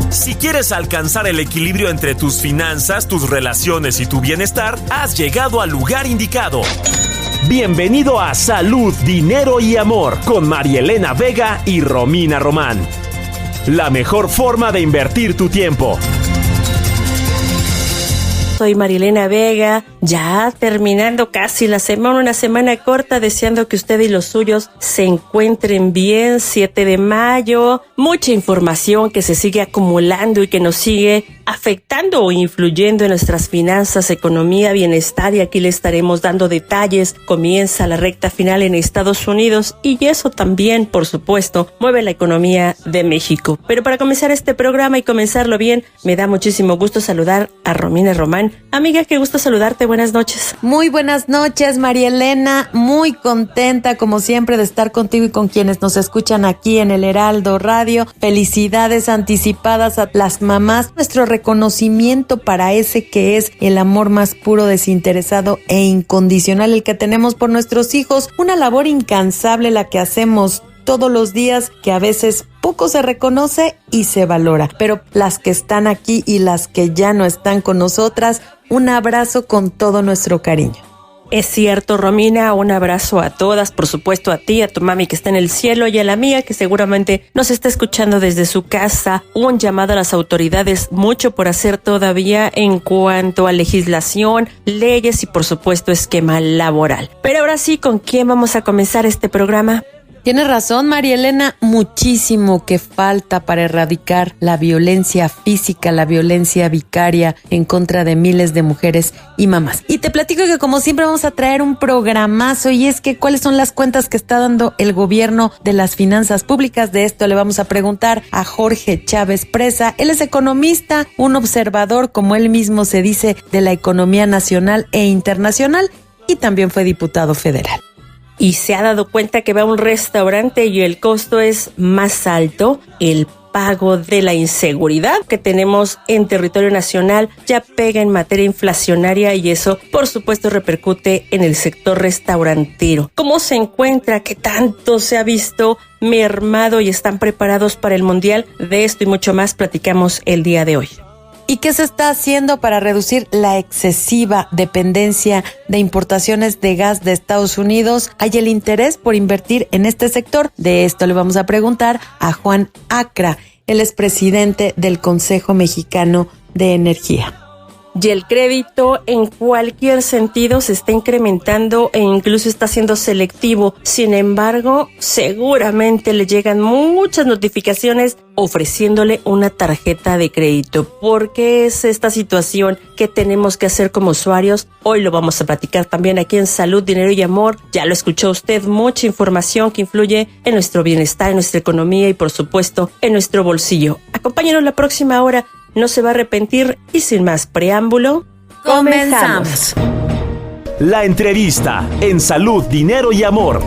Si quieres alcanzar el equilibrio entre tus finanzas, tus relaciones y tu bienestar, has llegado al lugar indicado. Bienvenido a Salud, Dinero y Amor con Marielena Vega y Romina Román. La mejor forma de invertir tu tiempo. Soy Marielena Vega, ya terminando casi la semana, una semana corta, deseando que usted y los suyos se encuentren bien. 7 de mayo, mucha información que se sigue acumulando y que nos sigue afectando o influyendo en nuestras finanzas, economía, bienestar, y aquí le estaremos dando detalles. Comienza la recta final en Estados Unidos y eso también, por supuesto, mueve la economía de México. Pero para comenzar este programa y comenzarlo bien, me da muchísimo gusto saludar a Romina Román. Amiga, qué gusto saludarte, buenas noches. Muy buenas noches, Marielena, muy contenta como siempre de estar contigo y con quienes nos escuchan aquí en el Heraldo Radio. Felicidades anticipadas a las mamás, nuestro reconocimiento para ese que es el amor más puro, desinteresado e incondicional, el que tenemos por nuestros hijos, una labor incansable la que hacemos todos los días, que a veces poco se reconoce y se valora, pero las que están aquí y las que ya no están con nosotras, un abrazo con todo nuestro cariño. Es cierto, Romina, un abrazo a todas, por supuesto a ti, a tu mami que está en el cielo y a la mía que seguramente nos está escuchando desde su casa. Un llamado a las autoridades, mucho por hacer todavía en cuanto a legislación, leyes y por supuesto esquema laboral. Pero ahora sí, ¿con quién vamos a comenzar este programa? Tienes razón, Marielena, muchísimo que falta para erradicar la violencia física, la violencia vicaria en contra de miles de mujeres y mamás. Y te platico que como siempre vamos a traer un programazo, y es que cuáles son las cuentas que está dando el gobierno de las finanzas públicas. De esto le vamos a preguntar a Jorge Chávez Presa. Él es economista, un observador, como él mismo se dice, de la economía nacional e internacional, y también fue diputado federal. Y se ha dado cuenta que va a un restaurante y el costo es más alto. El pago de la inseguridad que tenemos en territorio nacional ya pega en materia inflacionaria y eso, por supuesto, repercute en el sector restaurantero. ¿Cómo se encuentra? ¿Qué tanto se ha visto mermado y están preparados para el Mundial? De esto y mucho más platicamos el día de hoy. ¿Y qué se está haciendo para reducir la excesiva dependencia de importaciones de gas de Estados Unidos? ¿Hay el interés por invertir en este sector? De esto le vamos a preguntar a Juan Acra. Él es presidente del Consejo Mexicano de Energía. Y el crédito en cualquier sentido se está incrementando e incluso está siendo selectivo. Sin embargo, seguramente le llegan muchas notificaciones ofreciéndole una tarjeta de crédito. ¿Por qué es esta situación? ¿Qué tenemos que hacer como usuarios? Hoy lo vamos a platicar también aquí en Salud, Dinero y Amor. Ya lo escuchó usted, mucha información que influye en nuestro bienestar, en nuestra economía y por supuesto en nuestro bolsillo. Acompáñenos la próxima hora. No se va a arrepentir y sin más preámbulo, comenzamos. La entrevista en Salud, Dinero y Amor.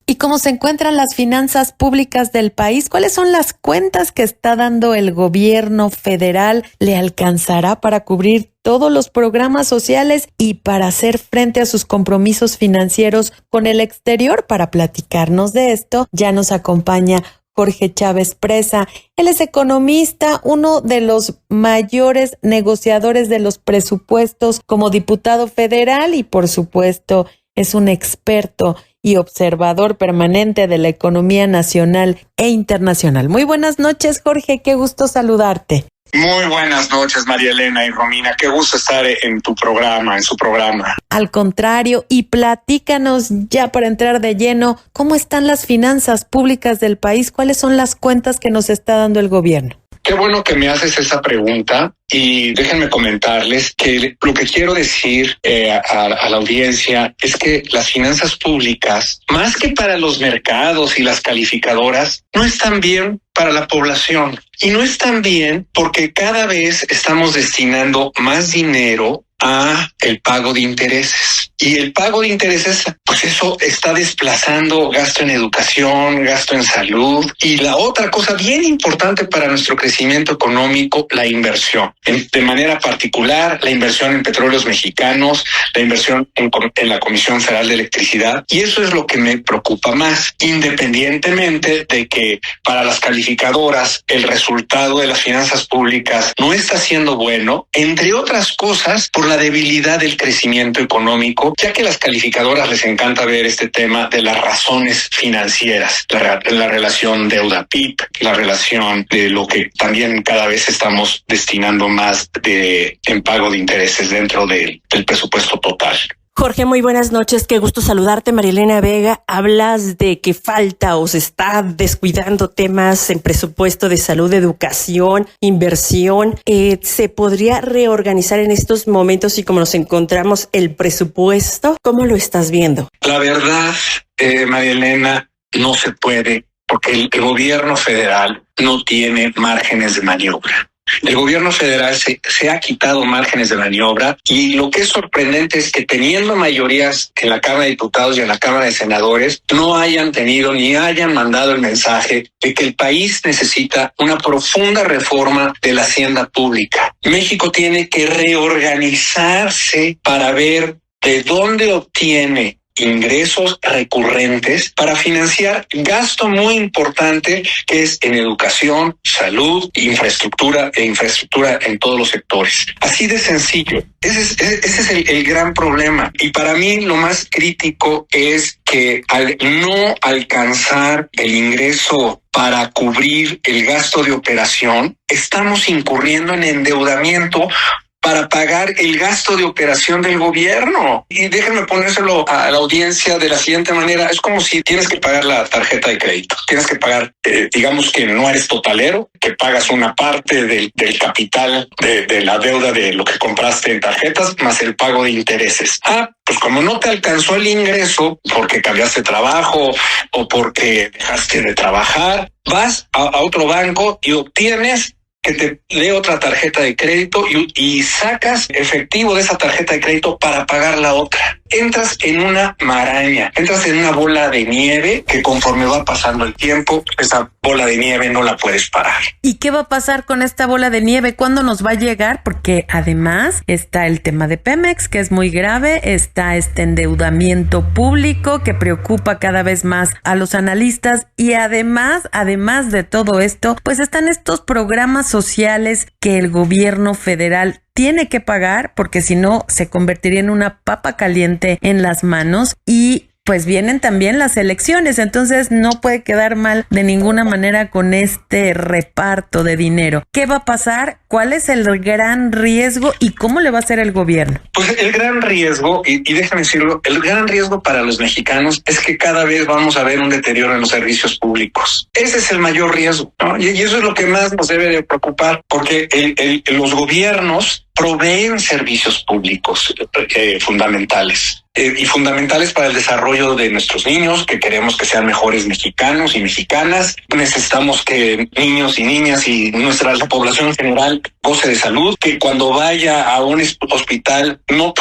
¿Y cómo se encuentran las finanzas públicas del país? ¿Cuáles son las cuentas que está dando el gobierno federal? ¿Le alcanzará para cubrir todos los programas sociales y para hacer frente a sus compromisos financieros con el exterior? Para platicarnos de esto, ya nos acompaña Jorge Chávez Presa. Él es economista, uno de los mayores negociadores de los presupuestos como diputado federal y, por supuesto, es un experto y observador permanente de la economía nacional e internacional. Muy buenas noches, Jorge, qué gusto saludarte. Muy buenas noches, Marielena y Romina. Qué gusto estar en tu programa, en su programa. Al contrario, y platícanos ya para entrar de lleno, ¿cómo están las finanzas públicas del país? ¿Cuáles son las cuentas que nos está dando el gobierno? Qué bueno que me haces esa pregunta y déjenme comentarles que lo que quiero decir a la audiencia es que las finanzas públicas, más que para los mercados y las calificadoras, no están bien para la población. Y no están bien porque cada vez estamos destinando más dinero a el pago de intereses. Y el pago de intereses, pues eso está desplazando gasto en educación, gasto en salud. Y la otra cosa bien importante para nuestro crecimiento económico, la inversión. De manera particular, la inversión en petróleos mexicanos, la inversión en la Comisión Federal de Electricidad. Y eso es lo que me preocupa más, independientemente de que para las calificadoras el resultado de las finanzas públicas no está siendo bueno, entre otras cosas, por la debilidad del crecimiento económico, ya que a las calificadoras les encanta ver este tema de las razones financieras, la relación deuda-PIB, la relación de lo que también cada vez estamos destinando más en pago de intereses dentro del presupuesto total. Jorge, muy buenas noches. Qué gusto saludarte. Marielena Vega, hablas de que falta o se está descuidando temas en presupuesto de salud, educación, inversión. ¿Se podría reorganizar en estos momentos y como nos encontramos el presupuesto? ¿Cómo lo estás viendo? La verdad, Marielena, no se puede porque el gobierno federal no tiene márgenes de maniobra. El gobierno federal se ha quitado márgenes de maniobra y lo que es sorprendente es que teniendo mayorías en la Cámara de Diputados y en la Cámara de Senadores no hayan tenido ni hayan mandado el mensaje de que el país necesita una profunda reforma de la hacienda pública. México tiene que reorganizarse para ver de dónde obtiene ingresos recurrentes para financiar gasto muy importante que es en educación, salud, infraestructura en todos los sectores. Así de sencillo. Ese es el gran problema. Y para mí lo más crítico es que al no alcanzar el ingreso para cubrir el gasto de operación, estamos incurriendo en endeudamiento para pagar el gasto de operación del gobierno. Y déjenme ponérselo a la audiencia de la siguiente manera. Es como si tienes que pagar la tarjeta de crédito. Tienes que pagar, digamos que no eres totalero, que pagas una parte del capital de la deuda de lo que compraste en tarjetas, más el pago de intereses. Pues como no te alcanzó el ingreso porque cambiaste trabajo o porque dejaste de trabajar, vas a otro banco y obtienes que te dé otra tarjeta de crédito y sacas efectivo de esa tarjeta de crédito para pagar la otra. Entras en una maraña, entras en una bola de nieve que conforme va pasando el tiempo, esa bola de nieve no la puedes parar. ¿Y qué va a pasar con esta bola de nieve? ¿Cuándo nos va a llegar? Porque además está el tema de Pemex, que es muy grave, está este endeudamiento público que preocupa cada vez más a los analistas y además de todo esto, pues están estos programas sociales que el gobierno federal tiene que pagar porque si no se convertiría en una papa caliente en las manos y pues vienen también las elecciones, entonces no puede quedar mal de ninguna manera con este reparto de dinero. ¿Qué va a pasar? ¿Cuál es el gran riesgo y cómo le va a hacer el gobierno? Pues el gran riesgo, y déjame decirlo, el gran riesgo para los mexicanos es que cada vez vamos a ver un deterioro en los servicios públicos. Ese es el mayor riesgo, ¿no? Y eso es lo que más nos debe de preocupar, porque los gobiernos proveen servicios públicos fundamentales. Y fundamentales para el desarrollo de nuestros niños, que queremos que sean mejores mexicanos y mexicanas. Necesitamos que niños y niñas y la población en general goce de salud, que cuando vaya a un hospital, no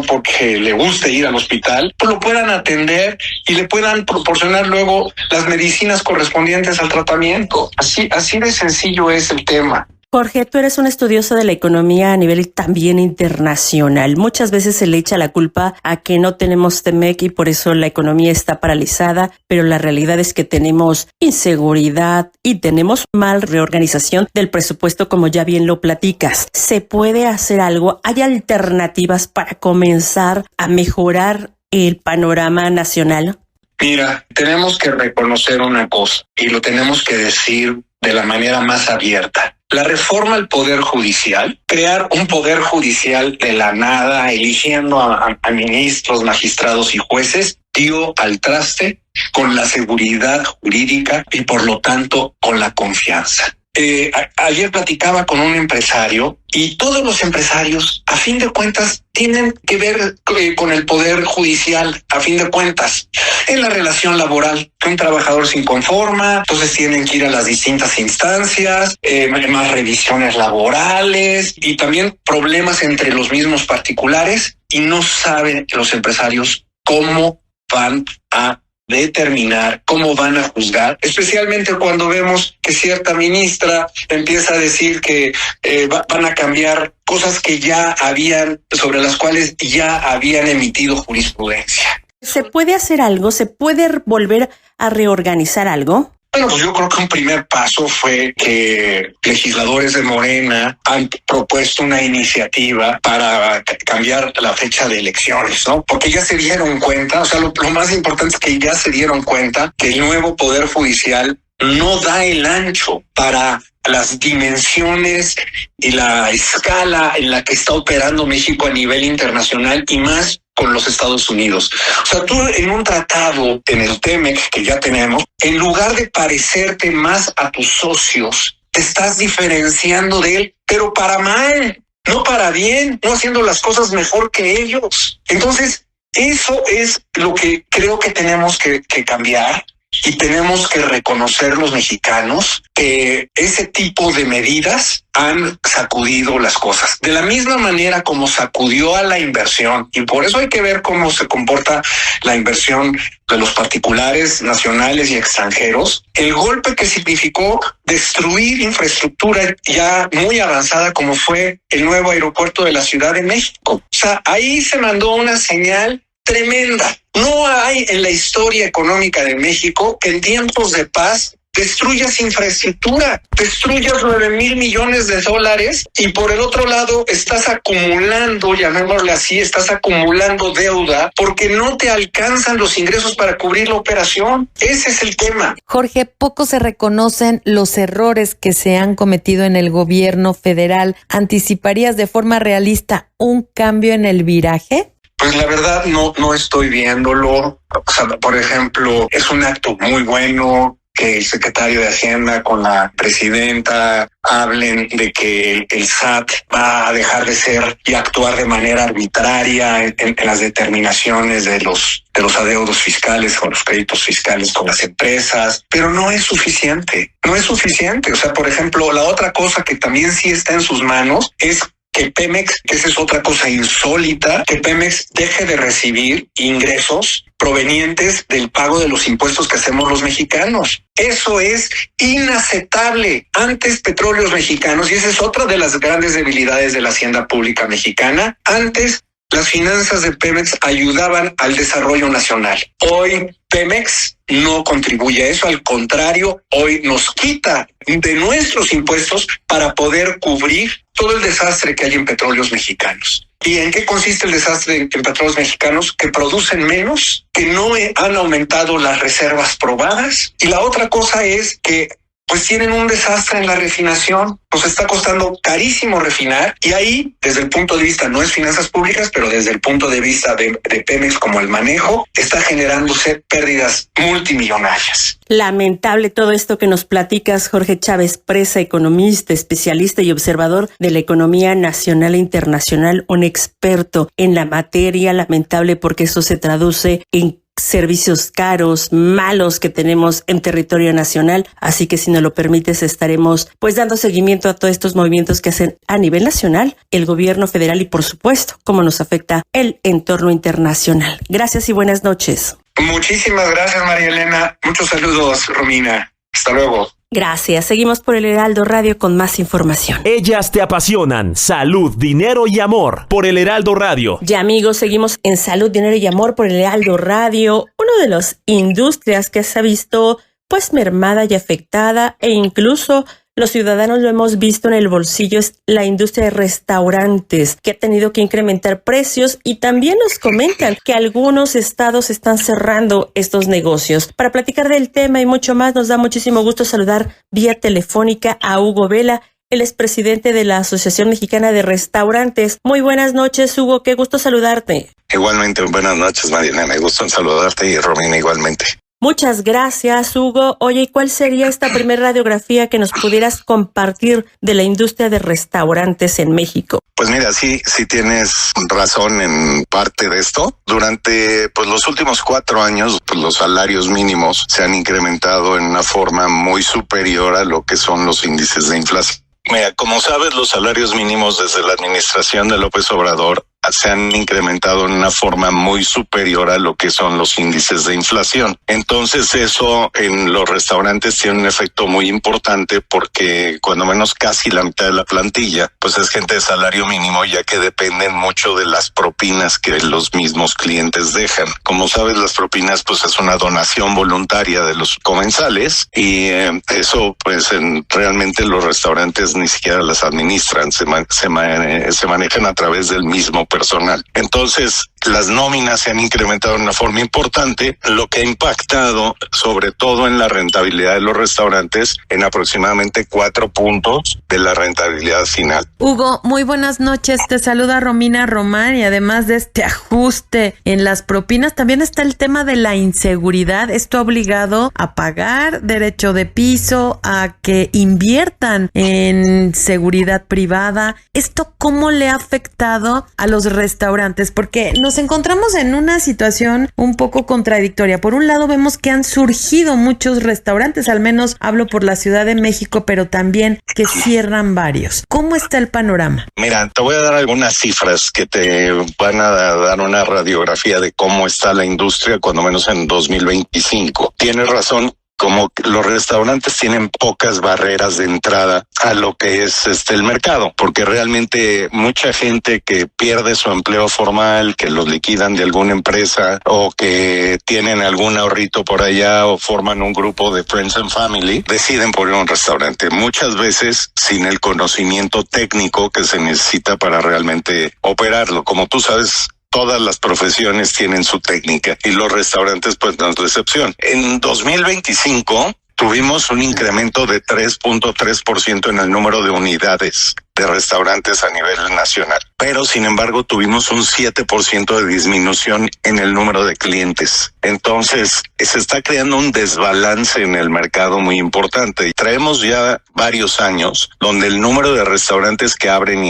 porque le guste ir al hospital, pues lo puedan atender y le puedan proporcionar luego las medicinas correspondientes al tratamiento. Así de sencillo es el tema. Jorge, tú eres un estudioso de la economía a nivel también internacional. Muchas veces se le echa la culpa a que no tenemos TEMEC y por eso la economía está paralizada, pero la realidad es que tenemos inseguridad y tenemos mal reorganización del presupuesto, como ya bien lo platicas. ¿Se puede hacer algo? ¿Hay alternativas para comenzar a mejorar el panorama nacional? Mira, tenemos que reconocer una cosa y lo tenemos que decir de la manera más abierta. La reforma al Poder Judicial, crear un Poder Judicial de la nada, eligiendo a ministros, magistrados y jueces, dio al traste con la seguridad jurídica y por lo tanto con la confianza. Ayer platicaba con un empresario y todos los empresarios, a fin de cuentas, tienen que ver con el poder judicial, a fin de cuentas, en la relación laboral. Que un trabajador se inconforma, entonces tienen que ir a las distintas instancias, más revisiones laborales y también problemas entre los mismos particulares, y no saben los empresarios cómo van a determinar, cómo van a juzgar, especialmente cuando vemos que cierta ministra empieza a decir que van a cambiar cosas que ya habían, sobre las cuales ya habían emitido jurisprudencia. ¿Se puede hacer algo? ¿Se puede volver a reorganizar algo? Bueno, pues yo creo que un primer paso fue que legisladores de Morena han propuesto una iniciativa para cambiar la fecha de elecciones, ¿no? Porque ya se dieron cuenta, o sea, lo más importante es que ya se dieron cuenta que el nuevo Poder Judicial no da el ancho para las dimensiones y la escala en la que está operando México a nivel internacional y más con los Estados Unidos. O sea, tú en un tratado, en el TEMEC que ya tenemos, en lugar de parecerte más a tus socios, te estás diferenciando de él, pero para mal, no para bien, no haciendo las cosas mejor que ellos. Entonces, eso es lo que creo que tenemos que cambiar. Y tenemos que reconocer los mexicanos que ese tipo de medidas han sacudido las cosas. De la misma manera como sacudió a la inversión, y por eso hay que ver cómo se comporta la inversión de los particulares, nacionales y extranjeros, el golpe que significó destruir infraestructura ya muy avanzada como fue el nuevo aeropuerto de la Ciudad de México. O sea, ahí se mandó una señal tremenda. No hay en la historia económica de México que en tiempos de paz destruyas infraestructura, destruyas 9,000 millones de dólares y por el otro lado estás acumulando, llamémosle así, estás acumulando deuda porque no te alcanzan los ingresos para cubrir la operación. Ese es el tema. Jorge, poco se reconocen los errores que se han cometido en el gobierno federal. ¿Anticiparías de forma realista un cambio en el viraje? Pues la verdad no estoy viéndolo. O sea, por ejemplo, es un acto muy bueno que el secretario de Hacienda con la presidenta hablen de que el SAT va a dejar de ser y actuar de manera arbitraria en las determinaciones de los adeudos fiscales o los créditos fiscales con las empresas, pero no es suficiente. No es suficiente. O sea, por ejemplo, la otra cosa que también sí está en sus manos es que Pemex, que esa es otra cosa insólita, que Pemex deje de recibir ingresos provenientes del pago de los impuestos que hacemos los mexicanos. Eso es inaceptable. Antes Petróleos Mexicanos, y esa es otra de las grandes debilidades de la hacienda pública mexicana, antes las finanzas de Pemex ayudaban al desarrollo nacional. Hoy Pemex no contribuye a eso, al contrario, hoy nos quita de nuestros impuestos para poder cubrir todo el desastre que hay en Petróleos Mexicanos. ¿Y en qué consiste el desastre en Petróleos Mexicanos? Que producen menos, que no han aumentado las reservas probadas. Y la otra cosa es que pues tienen un desastre en la refinación. Nos está costando carísimo refinar y ahí, desde el punto de vista, no es finanzas públicas, pero desde el punto de vista de Pemex como el manejo, está generándose pérdidas multimillonarias. Lamentable todo esto que nos platicas, Jorge Chávez Presa, economista, especialista y observador de la economía nacional e internacional, un experto en la materia. Lamentable porque eso se traduce en servicios caros, malos que tenemos en territorio nacional. Así que si nos lo permites, estaremos pues dando seguimiento a todos estos movimientos que hacen a nivel nacional el gobierno federal y por supuesto cómo nos afecta el entorno internacional. Gracias y buenas noches. Muchísimas gracias, María Elena. Muchos saludos, Romina. Hasta luego. Gracias. Seguimos por el Heraldo Radio con más información. Ellas te apasionan. Salud, dinero y amor. Por el Heraldo Radio. Ya amigos, seguimos en Salud, Dinero y Amor por el Heraldo Radio. Una de las industrias que se ha visto pues mermada y afectada e incluso los ciudadanos lo hemos visto en el bolsillo es la industria de restaurantes que ha tenido que incrementar precios y también nos comentan que algunos estados están cerrando estos negocios. Para platicar del tema y mucho más nos da muchísimo gusto saludar vía telefónica a Hugo Vela. Él es presidente de la Asociación Mexicana de Restaurantes. Muy buenas noches, Hugo. Qué gusto saludarte. Igualmente, buenas noches, Mariana. Me gusta saludarte y Romina igualmente. Muchas gracias, Hugo. Oye, ¿y cuál sería esta primera radiografía que nos pudieras compartir de la industria de restaurantes en México? Pues mira, sí tienes razón en parte de esto. Durante los últimos 4 años, los salarios mínimos se han incrementado en una forma muy superior a lo que son los índices de inflación. Mira, como sabes, los salarios mínimos desde la administración de López Obrador se han incrementado en una forma muy superior a lo que son los índices de inflación. Entonces eso en los restaurantes tiene un efecto muy importante porque cuando menos casi la mitad de la plantilla pues es gente de salario mínimo, ya que dependen mucho de las propinas que los mismos clientes dejan. Como sabes, las propinas pues es una donación voluntaria de los comensales y eso pues realmente los restaurantes ni siquiera las administran, se manejan a través del mismo personal. Entonces, las nóminas se han incrementado de una forma importante, lo que ha impactado sobre todo en la rentabilidad de los restaurantes en aproximadamente 4 puntos de la rentabilidad final. Hugo, muy buenas noches. Te saluda Romina Román y además de este ajuste en las propinas, también está el tema de la inseguridad. Esto ha obligado a pagar derecho de piso, a que inviertan en seguridad privada. ¿Esto cómo le ha afectado a los restaurantes? Porque nos encontramos en una situación un poco contradictoria. Por un lado vemos que han surgido muchos restaurantes, al menos hablo por la Ciudad de México, pero también que cierran varios. ¿Cómo está el panorama? Mira, te voy a dar algunas cifras que te van a dar una radiografía de cómo está la industria, cuando menos en 2025. Tienes razón. Como los restaurantes tienen pocas barreras de entrada a lo que es el mercado, porque realmente mucha gente que pierde su empleo formal, que los liquidan de alguna empresa o que tienen algún ahorrito por allá o forman un grupo de friends and family, deciden poner un restaurante, muchas veces sin el conocimiento técnico que se necesita para realmente operarlo. Como tú sabes, todas las profesiones tienen su técnica y los restaurantes pues no es la excepción. En 2025 tuvimos un incremento de 3.3% en el número de unidades de restaurantes a nivel nacional. Pero, sin embargo, tuvimos un 7% de disminución en el número de clientes. Entonces, se está creando un desbalance en el mercado muy importante. Y traemos ya varios años donde el número de restaurantes que abren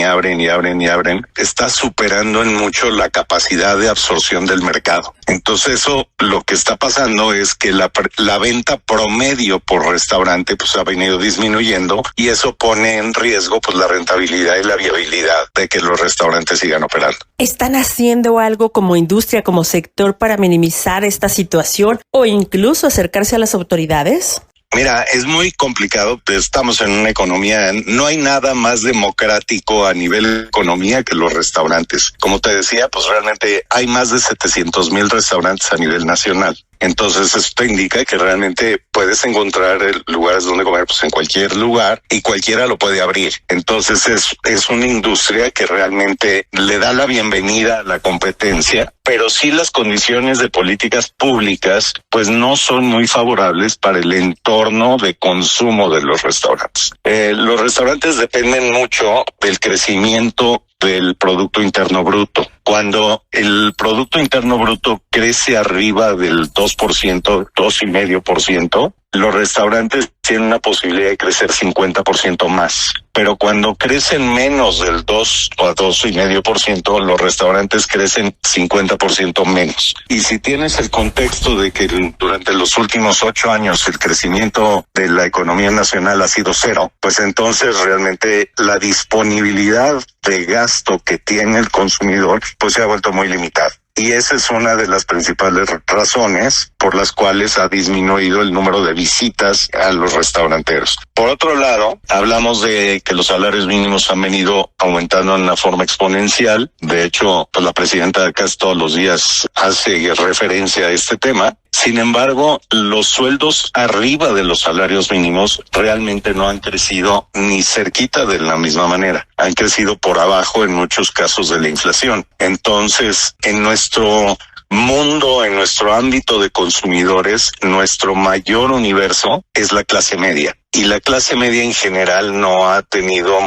está superando en mucho la capacidad de absorción del mercado. Entonces, eso lo que está pasando es que la venta promedio por restaurante pues ha venido disminuyendo y eso pone en riesgo pues la rentabilidad y la viabilidad de que los restaurantes sigan operando. ¿Están haciendo algo como industria, como sector para minimizar esta situación o incluso acercarse a las autoridades? Mira, es muy complicado, estamos en una economía, no hay nada más democrático a nivel economía que los restaurantes. Como te decía, pues realmente hay más de 700,000 restaurantes a nivel nacional. Entonces esto indica que realmente puedes encontrar lugares donde comer pues en cualquier lugar y cualquiera lo puede abrir. Entonces es una industria que realmente le da la bienvenida a la competencia, pero sí las condiciones de políticas públicas pues no son muy favorables para el entorno de consumo de los restaurantes. Los restaurantes dependen mucho del crecimiento del Producto Interno Bruto. Cuando el Producto Interno Bruto crece arriba del 2%, 2,5%, los restaurantes tienen una posibilidad de crecer 50% más. Pero cuando crecen menos del 2 o 2,5%, los restaurantes crecen 50% menos. Y si tienes el contexto de que durante los últimos 8 años el crecimiento de la economía nacional ha sido 0, pues entonces realmente la disponibilidad de gasto que tiene el consumidor pues se ha vuelto muy limitada. Y esa es una de las principales razones por las cuales ha disminuido el número de visitas a los restauranteros. Por otro lado, hablamos de que los salarios mínimos han venido aumentando de una forma exponencial. De hecho, pues la presidenta casi todos los días hace referencia a este tema. Sin embargo, los sueldos arriba de los salarios mínimos realmente no han crecido ni cerquita de la misma manera. Han crecido por abajo en muchos casos de la inflación. Entonces, en nuestro mundo, en nuestro ámbito de consumidores, nuestro mayor universo es la clase media. y la clase media en general no ha tenido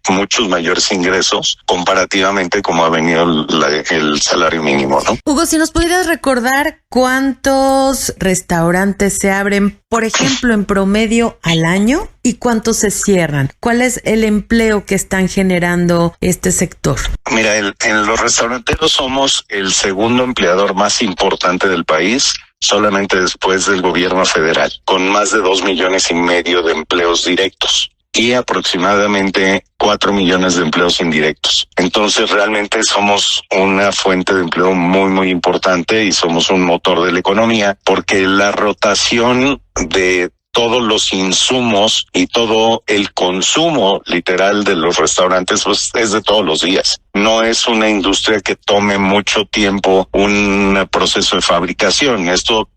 muchos mayores ingresos comparativamente como ha venido el salario mínimo, ¿no? Hugo, si nos pudieras recordar cuántos restaurantes se abren, por ejemplo, en promedio al año y cuántos se cierran. ¿Cuál es el empleo que están generando este sector? Mira, en los restauranteros somos el segundo empleador más importante del país, solamente después del gobierno federal, con más de 2,5 millones de empleos directos y aproximadamente 4 millones de empleos indirectos. Entonces realmente somos una fuente de empleo muy, muy importante y somos un motor de la economía, porque la rotación de todos los insumos y todo el consumo literal de los restaurantes pues es de todos los días. No es una industria que tome mucho tiempo un proceso de fabricación.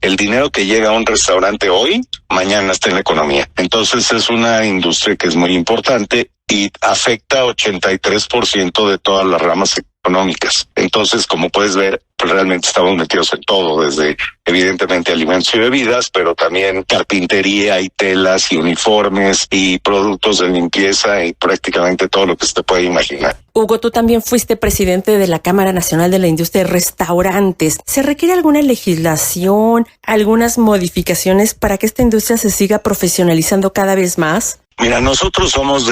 El dinero que llega a un restaurante hoy, mañana está en la economía. Entonces es una industria que es muy importante y afecta 83% de todas las ramas económicas. Entonces, como puedes ver, pues realmente estamos metidos en todo, desde evidentemente alimentos y bebidas, pero también carpintería y telas y uniformes y productos de limpieza y prácticamente todo lo que se te puede imaginar. Hugo, tú también fuiste presidente de la Cámara Nacional de la Industria de Restaurantes. ¿Se requiere alguna legislación, algunas modificaciones para que esta industria se siga profesionalizando cada vez más? Mira, nosotros somos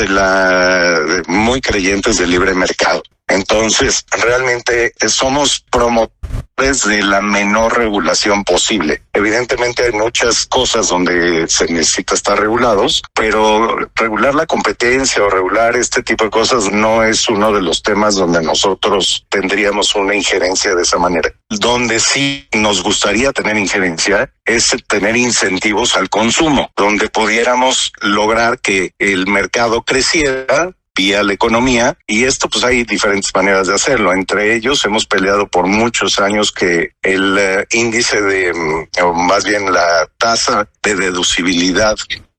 muy creyentes del libre mercado. Entonces, realmente somos promotores de la menor regulación posible. Evidentemente hay muchas cosas donde se necesita estar regulados, pero regular la competencia o regular este tipo de cosas no es uno de los temas donde nosotros tendríamos una injerencia de esa manera. Donde sí nos gustaría tener injerencia es tener incentivos al consumo, donde pudiéramos lograr que el mercado creciera vía la economía, y esto pues hay diferentes maneras de hacerlo. Entre ellos hemos peleado por muchos años que el índice o más bien la tasa de deducibilidad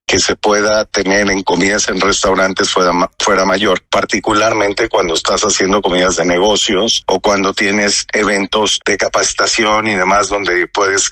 que se pueda tener en comidas en restaurantes fuera mayor, particularmente cuando estás haciendo comidas de negocios o cuando tienes eventos de capacitación y demás donde puedes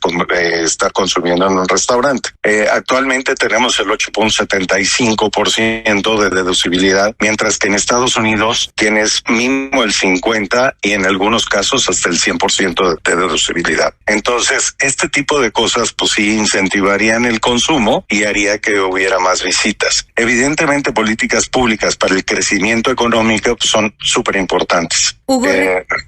estar consumiendo en un restaurante. Actualmente tenemos el 8.75% de deducibilidad, mientras que en Estados Unidos tienes mínimo el 50% y en algunos casos hasta el 100% de deducibilidad. Entonces, este tipo de cosas pues sí incentivarían el consumo y haría que hubiera más visitas. Evidentemente, políticas públicas para el crecimiento económico pues, son súper importantes. Hugo,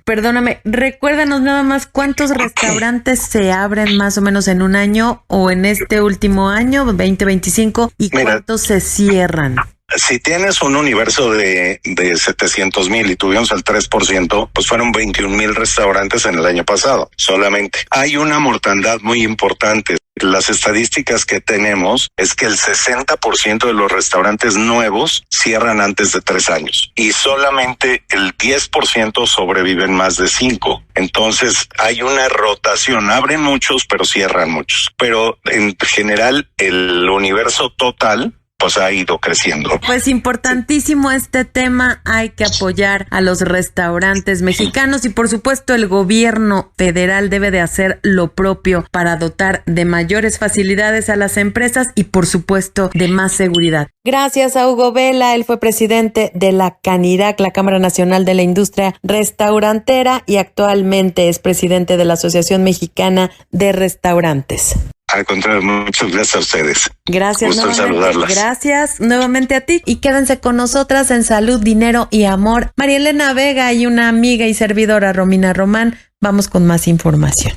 perdóname, recuérdanos nada más cuántos restaurantes se abren más o menos en un año o en este último año, 2025, y cuántos se cierran. Si tienes un universo de 700,000 y tuvimos el 3%, pues fueron 21,000 restaurantes en el año pasado solamente. Hay una mortandad muy importante. Las estadísticas que tenemos es que el 60% de los restaurantes nuevos cierran antes de 3 años y solamente el 10% sobreviven más de 5. Entonces hay una rotación, abren muchos pero cierran muchos. Pero en general el universo total pues ha ido creciendo. Pues importantísimo este tema, hay que apoyar a los restaurantes mexicanos y por supuesto el gobierno federal debe de hacer lo propio para dotar de mayores facilidades a las empresas y por supuesto de más seguridad. Gracias a Hugo Vela, él fue presidente de la CANIRAC, la Cámara Nacional de la Industria Restaurantera, y actualmente es presidente de la Asociación Mexicana de Restaurantes. Al contrario, muchas gracias a ustedes. Gracias. Gusto en saludarlas. Gracias nuevamente a ti y quédense con nosotras en Salud, Dinero y Amor. Marielena Vega y una amiga y servidora, Romina Román. Vamos con más información.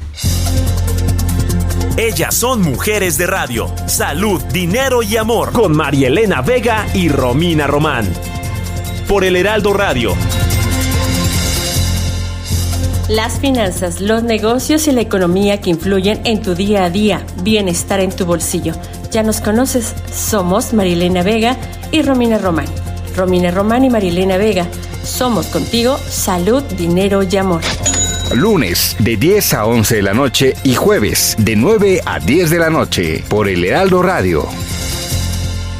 Ellas son mujeres de radio. Salud, Dinero y Amor. Con Marielena Vega y Romina Román. Por el Heraldo Radio. Las finanzas, los negocios y la economía que influyen en tu día a día. Bienestar en tu bolsillo. Ya nos conoces. Somos Marielena Vega y Romina Román. Romina Román y Marielena Vega. Somos contigo Salud, Dinero y Amor. Lunes de 10 a 11 de la noche y jueves de 9 a 10 de la noche por el Heraldo Radio.